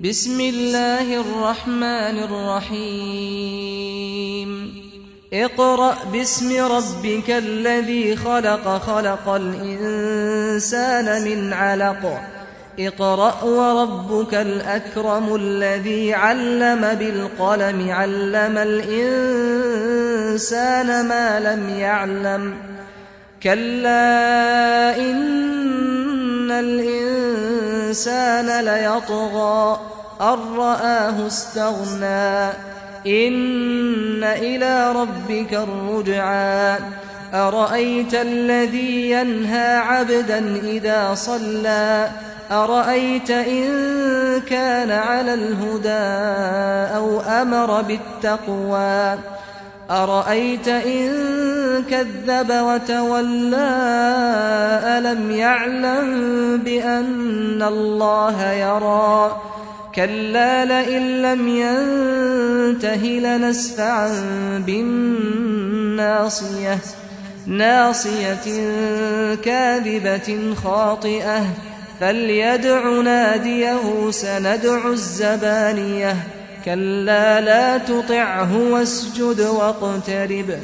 بسم الله الرحمن الرحيم اقرأ باسم ربك الذي خلق خلق الإنسان من علق اقرأ وربك الأكرم الذي علم بالقلم علم الإنسان ما لم يعلم كلا إن الإنسان ليطغى أن رآه استغنى إن إلى ربك الرجعى أرأيت الذي ينهى عبدا إذا صلى أرأيت إن كان على الهدى أو أمر بالتقوى أرأيت إن كذب وتولى ألم يعلم بأن الله يرى كلا لئن لم ينته لنسفعا بالناصية ناصية كاذبة خاطئة فليدع ناديه سندع الزبانية كلا لا تطعه واسجد واقترب